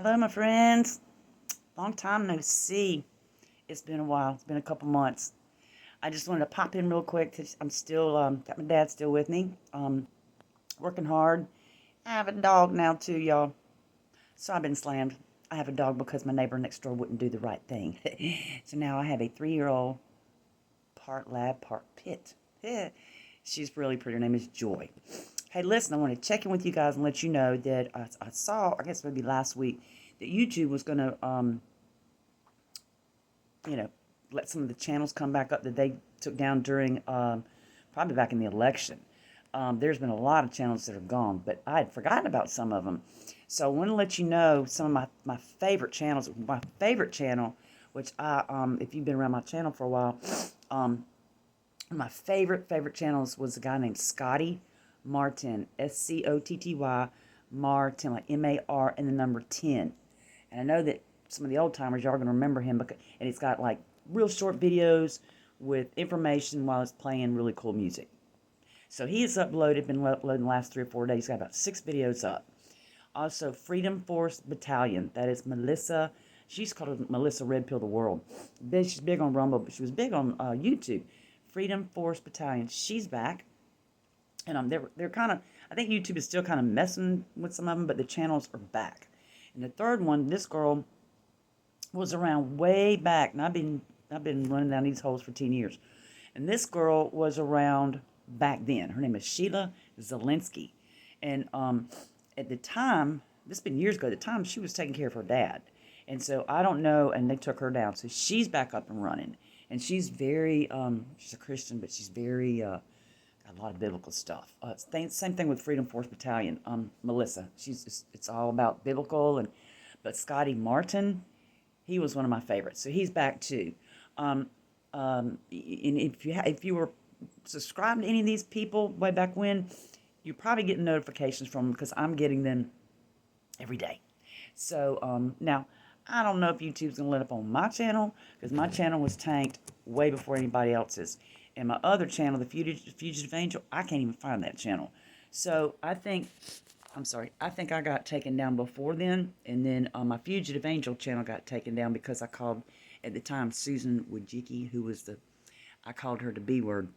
Hello, my friends. Long time no see. It's been a while. It's been a couple months. I just wanted to pop in real quick. I'm still got my dad still with me. Working hard. I have a dog now too, y'all. So I've been slammed. I have a dog because my neighbor next door wouldn't do the right thing. So now I have a 3-year-old, part lab, part pit. She's really pretty. Her name is Joy. Hey, listen, I want to check in with you guys and let you know that I saw, I guess maybe last week, that YouTube was going to, let some of the channels come back up that they took down during, probably back in the election. There's been a lot of channels that are gone, but I had forgotten about some of them. So I want to let you know some of my favorite channels. My favorite channel, which if you've been around my channel for a while, my favorite channels was a guy named Scotty Martin, Scotty Martin, like MAR and the number 10. And I know that some of the old timers, y'all are going to remember him, and it's got like real short videos with information while it's playing really cool music. So he has been uploading the last 3 or 4 days. He's got about 6 videos up. Also, Freedom Force Battalion. That is Melissa. She's called Melissa Red Pill the World. She's big on Rumble, but she was big on YouTube. Freedom Force Battalion. She's back. And they're kind of, I think YouTube is still kind of messing with some of them, but the channels are back. And the third one, this girl was around way back. And I've been running down these holes for 10 years. And this girl was around back then. Her name is Sheila Zelinsky. And at the time, this has been years ago, at the time she was taking care of her dad. And so I don't know, and they took her down. So she's back up and running. And she's very, she's a Christian, but she's very, got a lot of biblical stuff. Same thing with Freedom Force Battalion. Melissa, it's all about biblical. But Scotty Martin, he was one of my favorites. So he's back too. And if you were subscribed to any of these people way back when, you're probably getting notifications from them because I'm getting them every day. So now, I don't know if YouTube's going to let up on my channel because my channel was tanked way before anybody else's. And my other channel, the Fugitive Angel, I can't even find that channel. So I think I got taken down before then. And then my Fugitive Angel channel got taken down because I called, at the time, Susan Wojcicki, who was I called her the B word.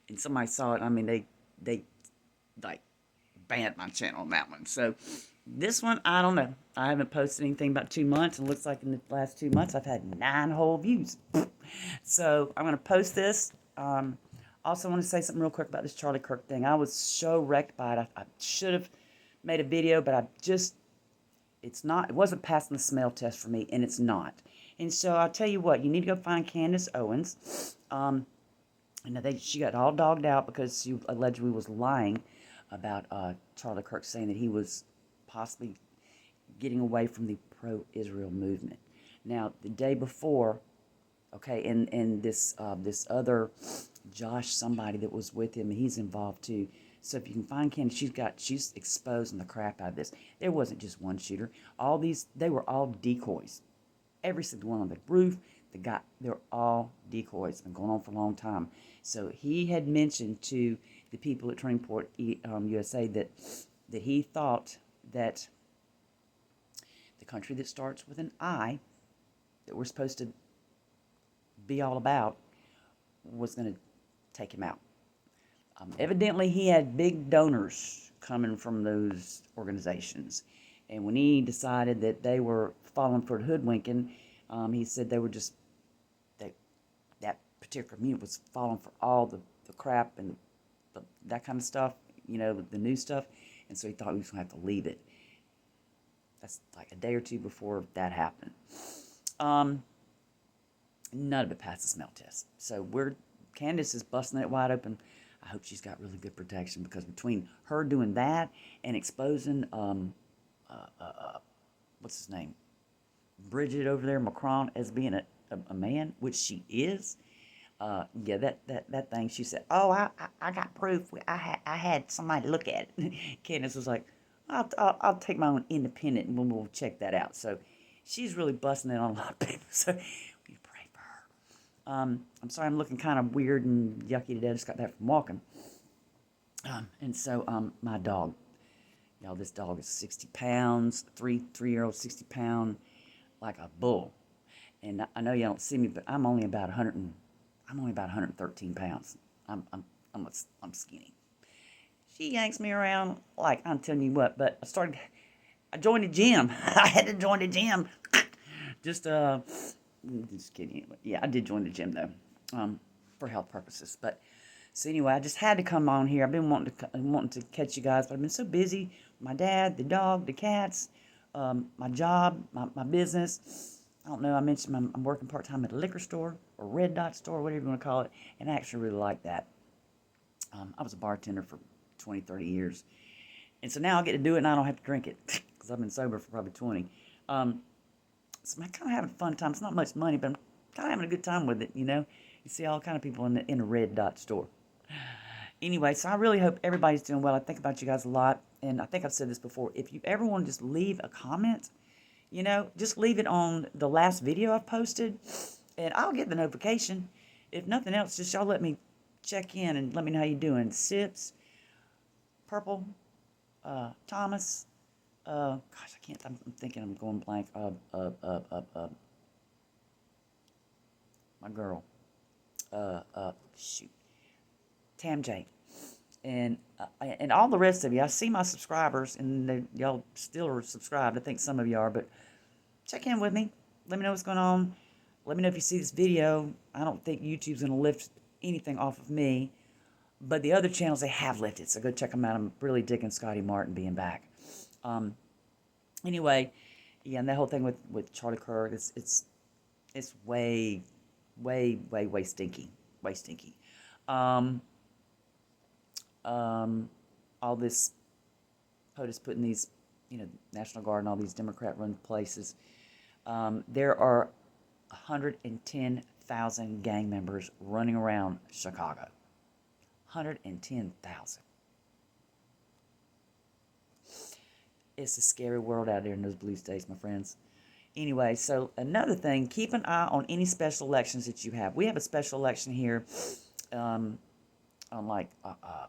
And somebody saw it. I mean, they like banned my channel on that one. So this one, I don't know. I haven't posted anything about 2 months. It looks like in the last 2 months, I've had 9 whole views. So I'm going to post this. Also want to say something real quick about this Charlie Kirk thing. I was so wrecked by it. I should have made a video, but it wasn't passing the smell test for me, and it's not. And so I'll tell you what, you need to go find Candace Owens. She got all dogged out because she allegedly was lying about Charlie Kirk, saying that he was possibly getting away from the pro-Israel movement. Now, the day before, okay, and this other Josh somebody that was with him, and he's involved too. So if you can find Candace, she's exposing the crap out of this. There wasn't just one shooter. They were all decoys. Every single one on the roof, they're all decoys. Been going on for a long time. So he had mentioned to the people at Turning Point USA that he thought that the country that starts with an I, that we're supposed to be all about, was going to take him out. Evidently, he had big donors coming from those organizations. And when he decided that they were falling for hoodwinking, he said they were just, that particular community was falling for all the crap and that kind of stuff, the new stuff. And so he thought he was going to have to leave it. That's like a day or two before that happened. None of it passed the smell test. So Candace is busting it wide open. I hope she's got really good protection because between her doing that and exposing, what's his name? Bridget over there, Macron, as being a man, which she is. That thing, she said, oh, I got proof. I had somebody look at it. Candace was like, I'll take my own independent and we'll check that out. So she's really busting it on a lot of people. So we pray for her. I'm sorry I'm looking kind of weird and yucky today. I just got back from walking. And so my dog. Y'all, this dog is 60 pounds, three-year-old, 60 pound, like a bull. And I know y'all don't see me, but I'm only about 113 pounds. I'm skinny. She yanks me around like I'm telling you what. But I joined the gym. I had to join the gym. Just kidding. Yeah, I did join the gym though, for health purposes. But so anyway, I just had to come on here. I've been wanting to catch you guys, but I've been so busy. My dad, the dog, the cats, my job, my business. I don't know. I mentioned I'm working part time at a liquor store or Red Dot store, whatever you want to call it, and I actually really like that. I was a bartender for 20, 30 years, and so now I get to do it, and I don't have to drink it because I've been sober for probably 20. So I'm kind of having a fun time. It's not much money, but I'm kind of having a good time with it. You see all kind of people in the Red Dot store. Anyway, so I really hope everybody's doing well. I think about you guys a lot, and I think I've said this before. If you ever want to just leave a comment, just leave it on the last video I've posted, and I'll get the notification. If nothing else, just y'all let me check in and let me know how you're doing. Sips, Purple, Thomas, gosh, I can't, I'm thinking I'm going blank. My girl, shoot, Tam J. And all the rest of you. I see my subscribers, and y'all still are subscribed. I think some of you are, but check in with me. Let me know what's going on. Let me know if you see this video. I don't think YouTube's going to lift anything off of me, but the other channels, they have lifted, so go check them out. I'm really digging Scotty Martin being back. Anyway, yeah, and that whole thing with Charlie Kirk, it's way, way, way, way stinky. Way stinky. All this POTUS putting these, National Guard and all these Democrat-run places. There are 110,000 gang members running around Chicago. 110,000. It's a scary world out there in those blue states, my friends. Anyway, so another thing, keep an eye on any special elections that you have. We have a special election here on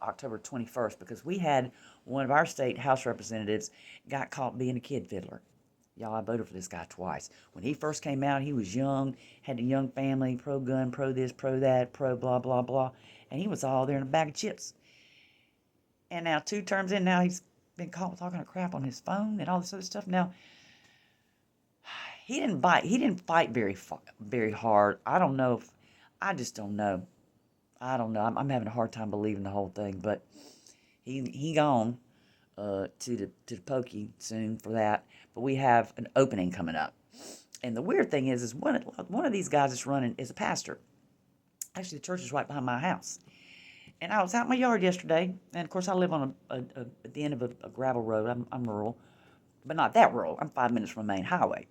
October 21st, because we had one of our state House representatives got caught being a kid fiddler. Y'all, I voted for this guy twice. When he first came out, he was young, had a young family, pro-gun, pro-this, pro-that, pro-blah, blah, blah, and he was all there in a bag of chips. And now 2 terms in, now he's been caught talking crap on his phone and all this other stuff. Now, he didn't fight very hard. I just don't know. I don't know. I'm having a hard time believing the whole thing, but he gone to the pokey soon for that. But we have an opening coming up, and the weird thing is one of these guys that's running is a pastor. Actually, the church is right behind my house, and I was out in my yard yesterday, and of course I live on at the end of a gravel road. I'm rural, but not that rural. I'm 5 minutes from a main highway,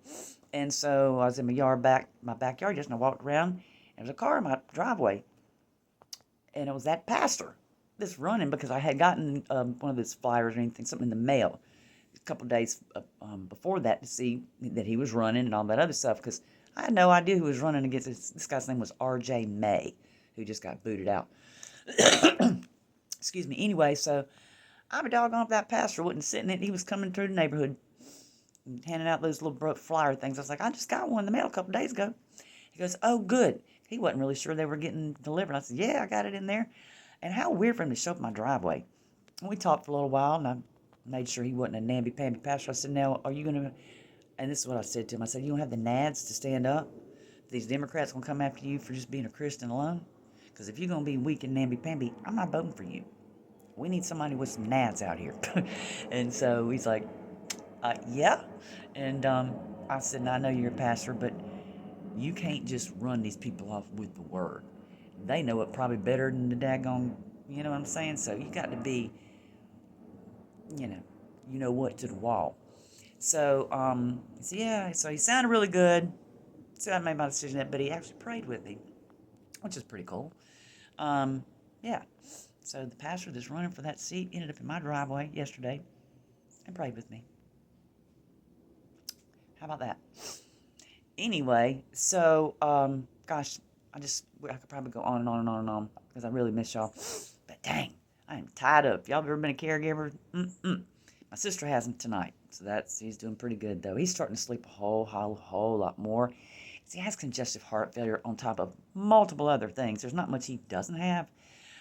and so I was in my backyard yesterday, and I walked around, and there was a car in my driveway. And it was that pastor that's running, because I had gotten one of his flyers or something in the mail a couple of days before that to see that he was running and all that other stuff, because I had no idea who was running against. This guy's name was R.J. May, who just got booted out. Excuse me. Anyway, so I'm a doggone if that pastor wasn't sitting in. He was coming through the neighborhood and handing out those little flyer things. I was like, I just got one in the mail a couple of days ago. He goes, oh, good. He wasn't really sure they were getting delivered. I said, yeah, I got it in there. And how weird for him to show up my driveway. And we talked for a little while, and I made sure he wasn't a namby-pamby pastor. I said, now, are you going to, and this is what I said to him. I said, you don't have the nads to stand up? These Democrats going to come after you for just being a Christian alone? Because if you're going to be weak and namby-pamby, I'm not voting for you. We need somebody with some nads out here. And so he's like, yeah. And I said, now, I know you're a pastor, but you can't just run these people off with the word. They know it probably better than the daggone, you know what I'm saying? So you got to be, you know what, to the wall. So, yeah, so he sounded really good. So I made my decision, but he actually prayed with me, which is pretty cool. Yeah. So the pastor that's running for that seat ended up in my driveway yesterday and prayed with me. How about that? Anyway, so, gosh, I could probably go on and on and on and on, because I really miss y'all. But dang, I am tied up. Y'all ever been a caregiver? My sister has him tonight, so he's doing pretty good though. He's starting to sleep a whole lot more. He has congestive heart failure on top of multiple other things. There's not much he doesn't have,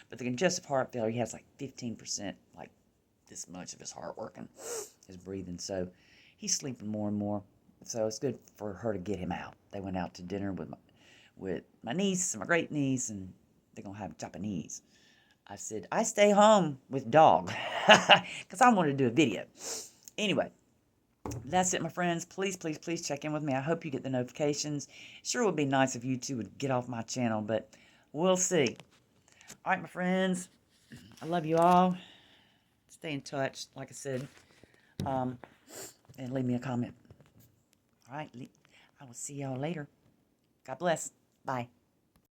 but the congestive heart failure, he has like 15%, like this much of his heart working, his breathing. So he's sleeping more and more. So it's good for her to get him out. They went out to dinner with my niece and my great niece, and they're gonna have Japanese. I said, I stay home with dog because I wanted to do a video. Anyway, that's it, my friends. Please, please, please check in with me. I hope you get the notifications. Sure would be nice if you two would get off my channel, but we'll see. All right, my friends. I love you all. Stay in touch, like I said, and leave me a comment. All right, I will see y'all later. God bless. Bye.